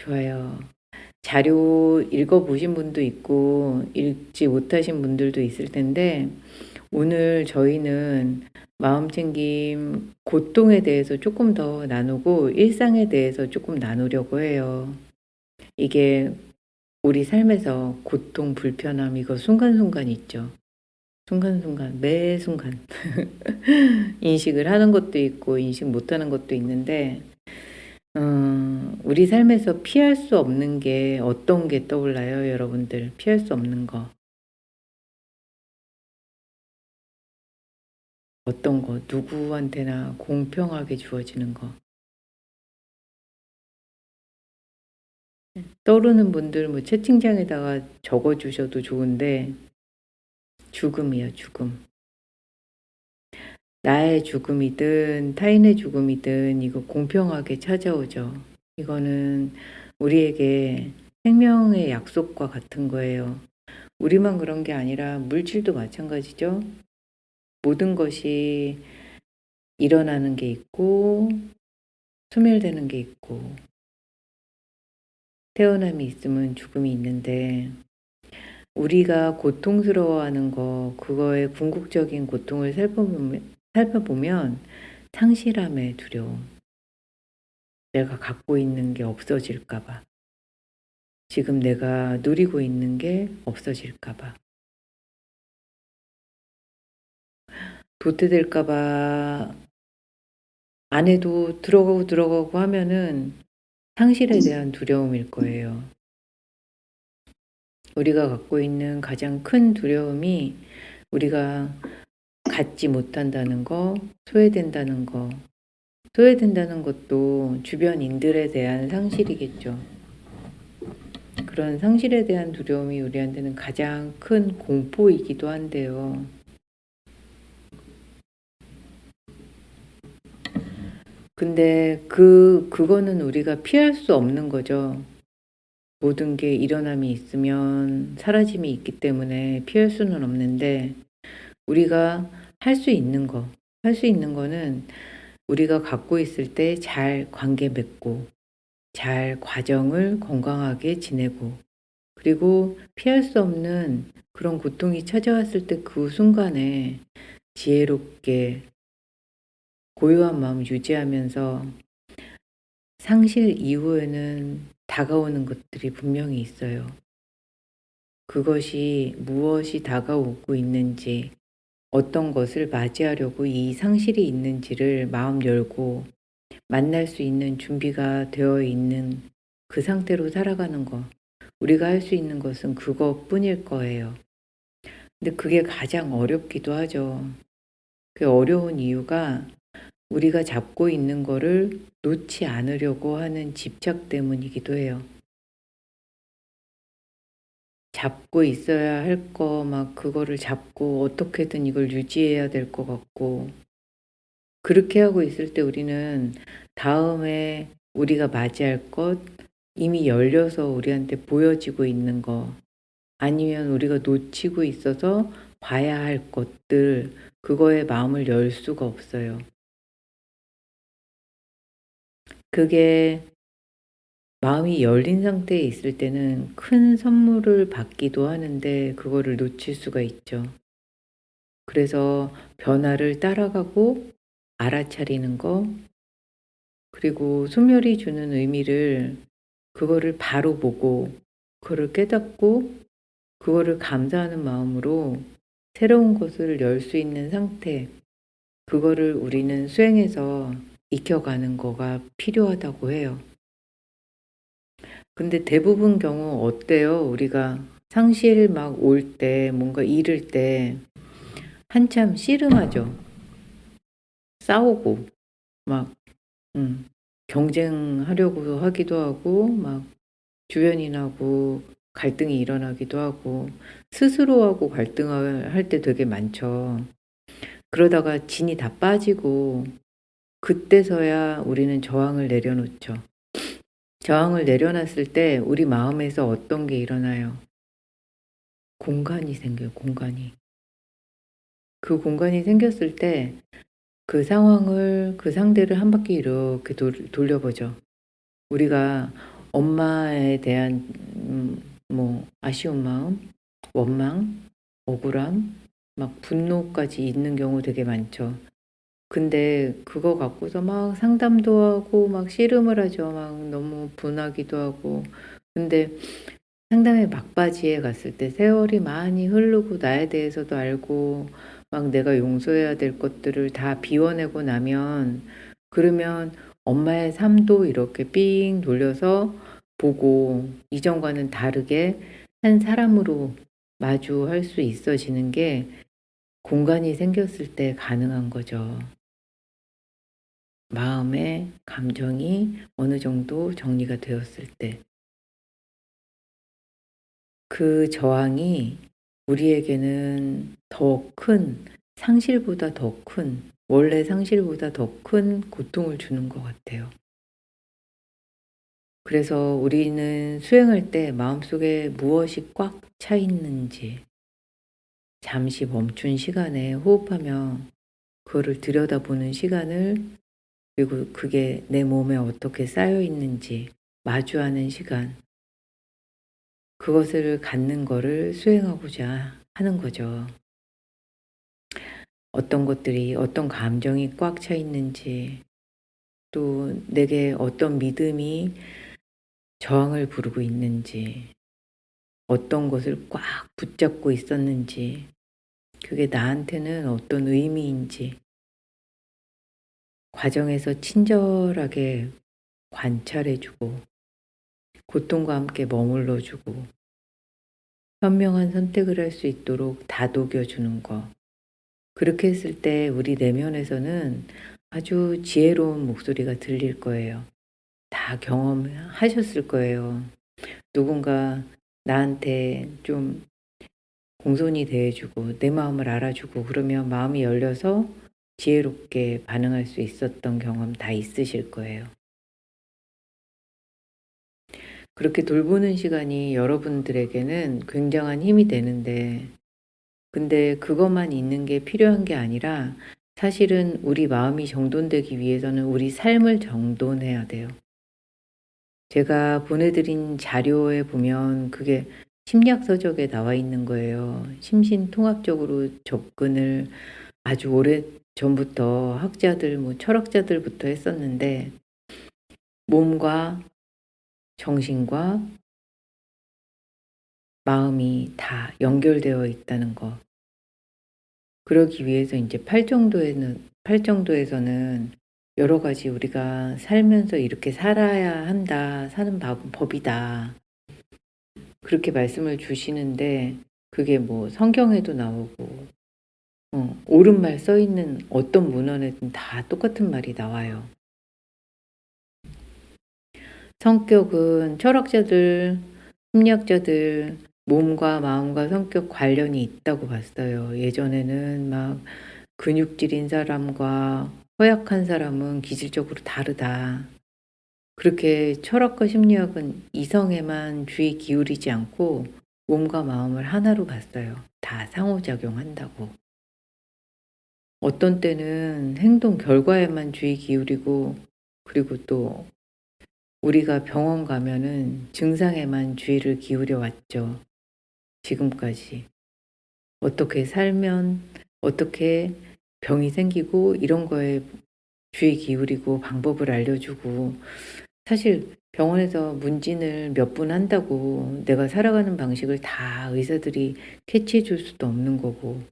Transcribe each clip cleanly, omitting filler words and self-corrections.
좋아요. 자료 읽어보신 분도 있고 읽지 못하신 분들도 있을 텐데 오늘 저희는 마음챙김 고통에 대해서 조금 더 나누고 일상에 대해서 조금 나누려고 해요. 이게 우리 삶에서 고통, 불편함 이거 순간순간 있죠. 순간순간, 매 순간 인식을 하는 것도 있고 인식 못하는 것도 있는데 우리 삶에서 피할 수 없는 게 어떤 게 떠올라요, 여러분들? 피할 수 없는 거. 어떤 거, 누구한테나 공평하게 주어지는 거. 떠오르는 분들 뭐 채팅창에다가 적어주셔도 좋은데, 죽음이에요, 죽음. 나의 죽음이든 타인의 죽음이든 이거 공평하게 찾아오죠. 이거는 우리에게 생명의 약속과 같은 거예요. 우리만 그런 게 아니라 물질도 마찬가지죠. 모든 것이 일어나는 게 있고 소멸되는 게 있고 태어남이 있으면 죽음이 있는데 우리가 고통스러워하는 거 그거의 궁극적인 고통을 살펴보면 상실함의 두려움, 내가 갖고 있는 게 없어질까 봐, 지금 내가 누리고 있는 게 없어질까 봐, 도태될까 봐 안 해도 들어가고 하면은 상실에 대한 두려움일 거예요. 우리가 갖고 있는 가장 큰 두려움이 우리가 갖지 못한다는 거, 소외된다는 거. 소외된다는 것도 주변인들에 대한 상실이겠죠. 그런 상실에 대한 두려움이 우리한테는 가장 큰 공포이기도 한데요. 근데 그거는 우리가 피할 수 없는 거죠. 모든 게 일어남이 있으면 사라짐이 있기 때문에 피할 수는 없는데 우리가 할 수 있는 거, 할 수 있는 거는 우리가 갖고 있을 때 잘 관계 맺고 잘 과정을 건강하게 지내고 그리고 피할 수 없는 그런 고통이 찾아왔을 때 그 순간에 지혜롭게 고요한 마음 유지하면서 상실 이후에는 다가오는 것들이 분명히 있어요. 그것이 무엇이 다가오고 있는지 어떤 것을 맞이하려고 이 상실이 있는지를 마음 열고 만날 수 있는 준비가 되어 있는 그 상태로 살아가는 것. 우리가 할 수 있는 것은 그것뿐일 거예요. 근데 그게 가장 어렵기도 하죠. 그 어려운 이유가 우리가 잡고 있는 거를 놓지 않으려고 하는 집착 때문이기도 해요. 잡고 있어야 할 거, 막 그거를 잡고 어떻게든 이걸 유지해야 될 것 같고, 그렇게 하고 있을 때 우리는 다음에 우리가 맞이할 것, 이미 열려서 우리한테 보여지고 있는 거, 아니면 우리가 놓치고 있어서 봐야 할 것들, 그거에 마음을 열 수가 없어요. 그게 마음이 열린 상태에 있을 때는 큰 선물을 받기도 하는데 그거를 놓칠 수가 있죠. 그래서 변화를 따라가고 알아차리는 거, 그리고 소멸이 주는 의미를 그거를 바로 보고 그거를 깨닫고 그거를 감사하는 마음으로 새로운 것을 열 수 있는 상태, 그거를 우리는 수행해서 익혀가는 거가 필요하다고 해요. 근데 대부분 경우 어때요? 우리가 상실 막 올 때, 뭔가 잃을 때 한참 씨름하죠. 싸우고, 막, 경쟁하려고 하기도 하고, 막, 주변인하고 갈등이 일어나기도 하고, 스스로하고 갈등을 할 때 되게 많죠. 그러다가 진이 다 빠지고, 그때서야 우리는 저항을 내려놓죠. 저항을 내려놨을 때 우리 마음에서 어떤 게 일어나요? 공간이 생겨요, 공간이. 그 공간이 생겼을 때 그 상황을, 그 상대를 한 바퀴 이렇게 돌려보죠. 우리가 엄마에 대한 뭐 아쉬운 마음, 원망, 억울함, 막 분노까지 있는 경우 되게 많죠. 근데 그거 갖고서 막 상담도 하고 막 씨름을 하죠. 막 너무 분하기도 하고. 근데 상담의 막바지에 갔을 때 세월이 많이 흐르고 나에 대해서도 알고 막 내가 용서해야 될 것들을 다 비워내고 나면, 그러면 엄마의 삶도 이렇게 삥 돌려서 보고 이전과는 다르게 한 사람으로 마주할 수 있어지는 게 공간이 생겼을 때 가능한 거죠. 마음의 감정이 어느 정도 정리가 되었을 때. 그 저항이 우리에게는 더 큰 상실보다 더 큰, 원래 상실보다 더 큰 고통을 주는 것 같아요. 그래서 우리는 수행할 때 마음속에 무엇이 꽉 차 있는지 잠시 멈춘 시간에 호흡하며 그거를 들여다보는 시간을, 그리고 그게 내 몸에 어떻게 쌓여 있는지 마주하는 시간, 그것을 갖는 거를 수행하고자 하는 거죠. 어떤 것들이, 어떤 감정이 꽉 차 있는지, 또 내게 어떤 믿음이 저항을 부르고 있는지, 어떤 것을 꽉 붙잡고 있었는지, 그게 나한테는 어떤 의미인지 과정에서 친절하게 관찰해주고 고통과 함께 머물러주고 현명한 선택을 할 수 있도록 다독여주는 거. 그렇게 했을 때 우리 내면에서는 아주 지혜로운 목소리가 들릴 거예요. 다 경험하셨을 거예요. 누군가 나한테 좀 공손히 대해주고 내 마음을 알아주고 그러면 마음이 열려서 지혜롭게 반응할 수 있었던 경험 다 있으실 거예요. 그렇게 돌보는 시간이 여러분들에게는 굉장한 힘이 되는데, 근데 그것만 있는 게 필요한 게 아니라 사실은 우리 마음이 정돈되기 위해서는 우리 삶을 정돈해야 돼요. 제가 보내드린 자료에 보면 그게 심리학서적에 나와 있는 거예요. 심신통합적으로 접근을 아주 오래 전부터 학자들, 뭐 철학자들부터 했었는데, 몸과 정신과 마음이 다 연결되어 있다는 거. 그러기 위해서 이제 팔정도에서는 여러 가지 우리가 살면서 이렇게 살아야 한다, 사는 법이다, 그렇게 말씀을 주시는데, 그게 뭐 성경에도 나오고 옳은 말 써 있는 어떤 문헌에든 다 똑같은 말이 나와요. 성격은 철학자들, 심리학자들 몸과 마음과 성격 관련이 있다고 봤어요. 예전에는 막 근육질인 사람과 허약한 사람은 기질적으로 다르다, 그렇게 철학과 심리학은 이성에만 주의 기울이지 않고 몸과 마음을 하나로 봤어요. 다 상호작용한다고. 어떤 때는 행동 결과에만 주의 기울이고, 그리고 또 우리가 병원 가면은 증상에만 주의를 기울여 왔죠. 지금까지. 어떻게 살면 어떻게 병이 생기고 이런 거에 주의 기울이고 방법을 알려주고, 사실 병원에서 문진을 몇 분 한다고 내가 살아가는 방식을 다 의사들이 캐치해 줄 수도 없는 거고.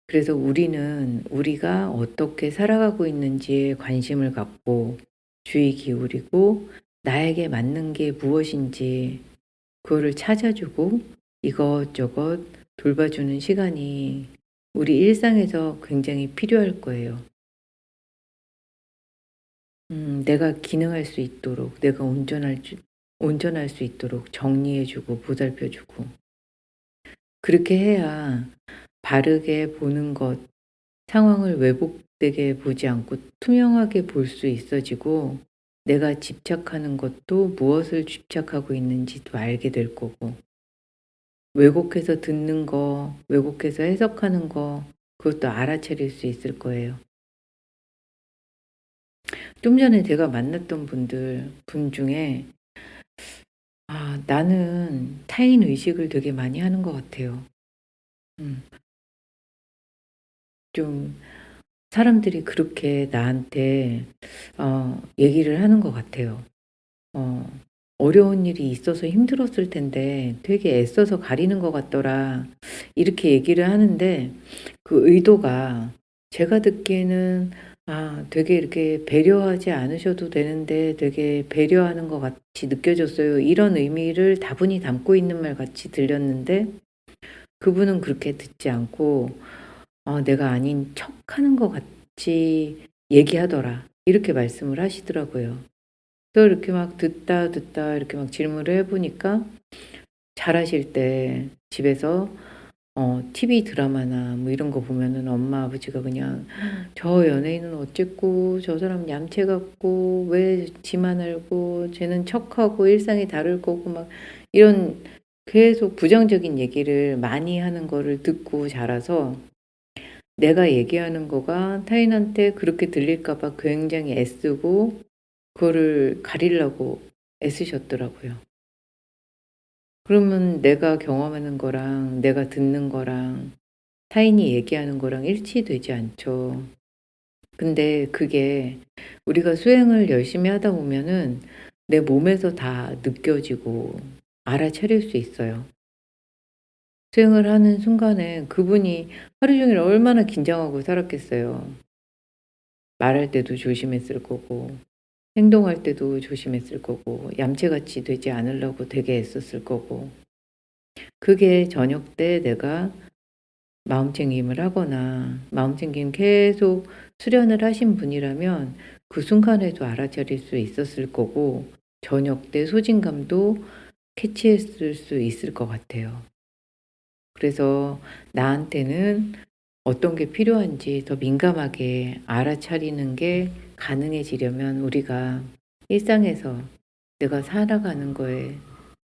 그래서 우리는 우리가 어떻게 살아가고 있는지에 관심을 갖고 주의 기울이고 나에게 맞는 게 무엇인지 그거를 찾아주고 이것저것 돌봐주는 시간이 우리 일상에서 굉장히 필요할 거예요. 내가 기능할 수 있도록, 내가 온전할 수 있도록 정리해주고 보살펴주고, 그렇게 해야 바르게 보는 것, 상황을 왜곡되게 보지 않고 투명하게 볼 수 있어지고, 내가 집착하는 것도 무엇을 집착하고 있는지도 알게 될 거고, 왜곡해서 듣는 거, 왜곡해서 해석하는 거, 그것도 알아차릴 수 있을 거예요. 좀 전에 제가 만났던 분 중에 나는 타인 의식을 되게 많이 하는 것 같아요. 음. 좀 사람들이 그렇게 나한테 얘기를 하는 것 같아요. 어 "어려운 일이 있어서 힘들었을 텐데 되게 애써서 가리는 것 같더라." 이렇게 얘기를 하는데 그 의도가 제가 듣기에는 되게 이렇게 배려하지 않으셔도 되는데 되게 배려하는 것 같이 느껴졌어요." 이런 의미를 다분히 담고 있는 말 같이 들렸는데 그분은 그렇게 듣지 않고 "내가 아닌 척하는 것 같이 얘기하더라." 이렇게 말씀을 하시더라고요. 또 이렇게 막 듣다 듣다 이렇게 막 질문을 해 보니까 잘하실 때 집에서 TV 드라마나 뭐 이런 거 보면은 엄마 아버지가 그냥 "저 연예인은 어쨌고 저 사람 얌체 같고 왜 지만 알고 쟤는 척하고 일상이 다를 거고." 막 이런 계속 부정적인 얘기를 많이 하는 거를 듣고 자라서 내가 얘기하는 거가 타인한테 그렇게 들릴까 봐 굉장히 애쓰고 그거를 가리려고 애쓰셨더라고요. 그러면 내가 경험하는 거랑 내가 듣는 거랑 타인이 얘기하는 거랑 일치되지 않죠. 근데 그게 우리가 수행을 열심히 하다 보면은 내 몸에서 다 느껴지고 알아차릴 수 있어요. 수행을 하는 순간에 그분이 하루 종일 얼마나 긴장하고 살았겠어요. 말할 때도 조심했을 거고 행동할 때도 조심했을 거고 얌체같이 되지 않으려고 되게 애썼을 거고 그게 저녁 때 내가 마음챙김을 하거나 마음챙김 계속 수련을 하신 분이라면 그 순간에도 알아차릴 수 있었을 거고 저녁 때 소진감도 캐치했을 수 있을 것 같아요. 그래서 나한테는 어떤 게 필요한지 더 민감하게 알아차리는 게 가능해지려면 우리가 일상에서 내가 살아가는 거에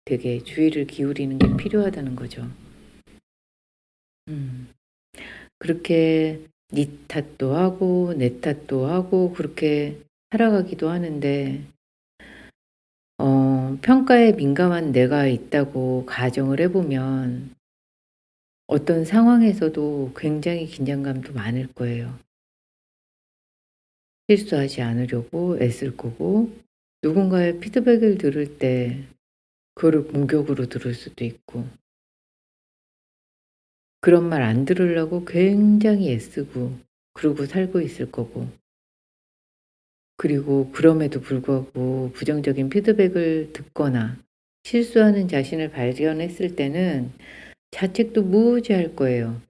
되게 주의를 기울이는 게 필요하다는 거죠. 음. 그렇게 네 탓도 하고 내 탓도 하고 그렇게 살아가기도 하는데 평가에 민감한 내가 있다고 가정을 해 보면 어떤 상황에서도 굉장히 긴장감도 많을 거예요. 실수하지 않으려고 애쓸 거고 누군가의 피드백을 들을 때 그거를 공격으로 들을 수도 있고 그런 말 안 들으려고 굉장히 애쓰고 그러고 살고 있을 거고 그리고 그럼에도 불구하고 부정적인 피드백을 듣거나 실수하는 자신을 발견했을 때는 자책도 무지할 거예요.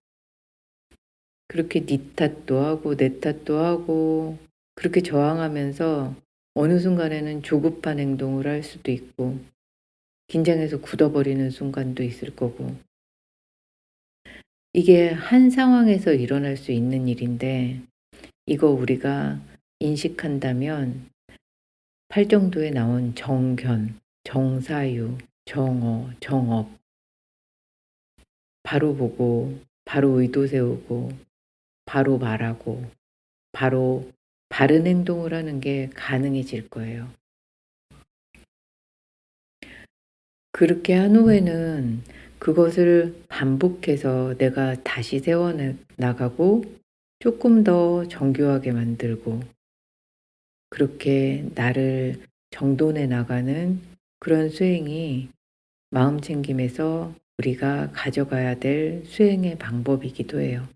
그렇게 네 탓도 하고 내 탓도 하고 그렇게 저항하면서 어느 순간에는 조급한 행동을 할 수도 있고 긴장해서 굳어버리는 순간도 있을 거고 이게 한 상황에서 일어날 수 있는 일인데 이거 우리가 인식한다면 팔정도에 나온 정견, 정사유, 정어, 정업 바로 보고 바로 의도 세우고 바로 말하고 바로 바른 행동을 하는 게 가능해질 거예요. 그렇게 한 후에는 그것을 반복해서 내가 다시 세워 나가고 조금 더 정교하게 만들고 그렇게 나를 정돈해 나가는 그런 수행이 마음챙김에서 우리가 가져가야 될 수행의 방법이기도 해요.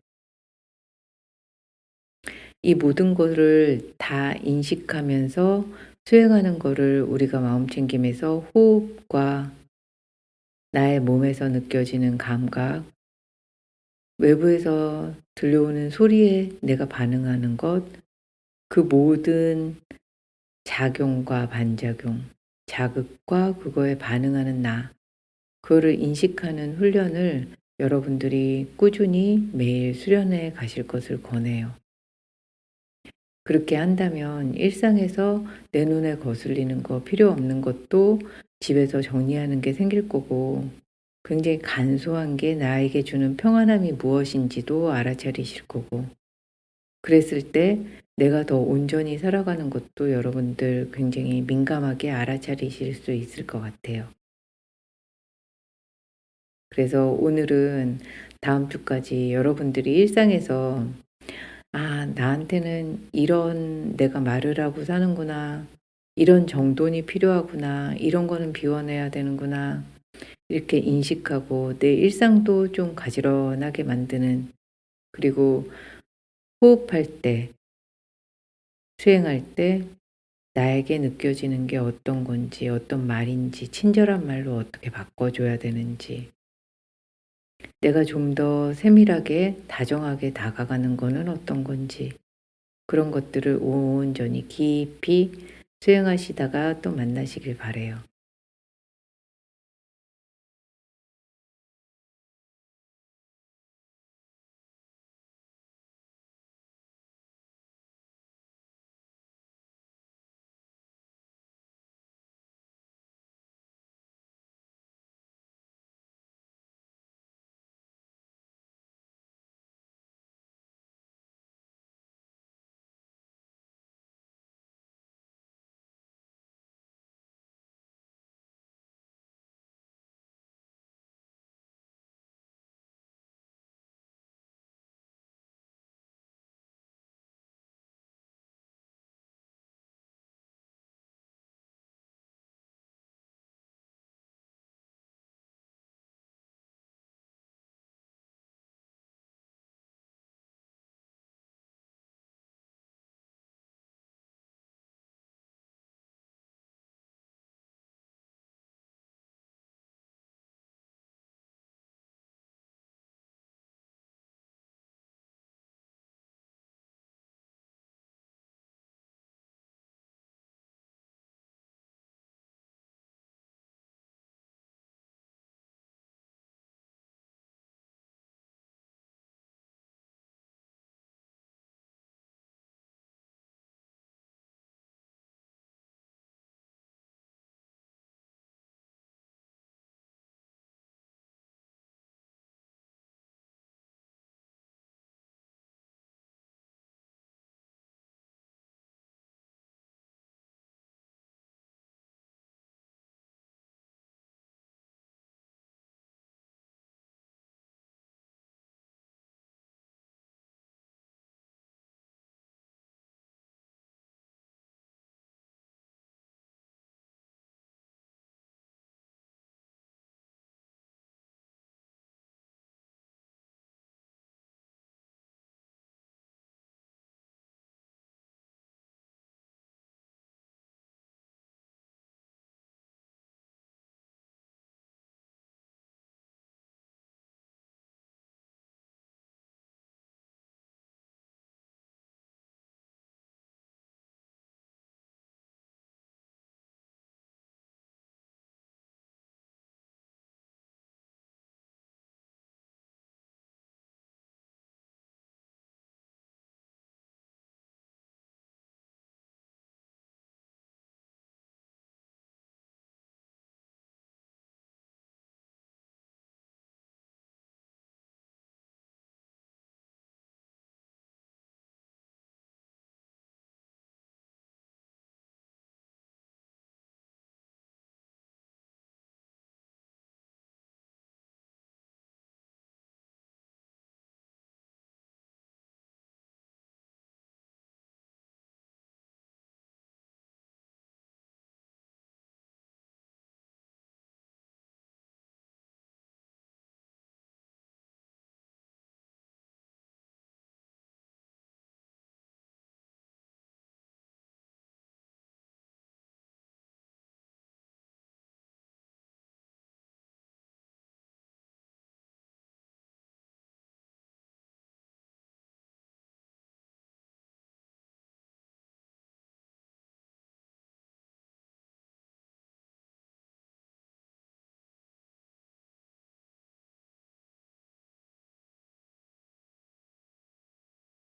이 모든 거를 다 인식하면서 수행하는 거를 우리가 마음챙김에서 호흡과 나의 몸에서 느껴지는 감각, 외부에서 들려오는 소리에 내가 반응하는 것, 그 모든 작용과 반작용, 자극과 그거에 반응하는 나, 그거를 인식하는 훈련을 여러분들이 꾸준히 매일 수련해 가실 것을 권해요. 그렇게 한다면 일상에서 내 눈에 거슬리는 거 필요 없는 것도 집에서 정리하는 게 생길 거고 굉장히 간소한 게 나에게 주는 평안함이 무엇인지도 알아차리실 거고 그랬을 때 내가 더 온전히 살아가는 것도 여러분들 굉장히 민감하게 알아차리실 수 있을 것 같아요. 그래서 오늘은 다음 주까지 여러분들이 일상에서 '아 나한테는 이런 내가 말을 하고 사는구나. 이런 정돈이 필요하구나. 이런 거는 비워내야 되는구나.' 이렇게 인식하고 내 일상도 좀 가지런하게 만드는, 그리고 호흡할 때, 수행할 때 나에게 느껴지는 게 어떤 건지, 어떤 말인지, 친절한 말로 어떻게 바꿔줘야 되는지, 내가 좀 더 세밀하게 다정하게 다가가는 거는 어떤 건지, 그런 것들을 온전히 깊이 수행하시다가 또 만나시길 바라요.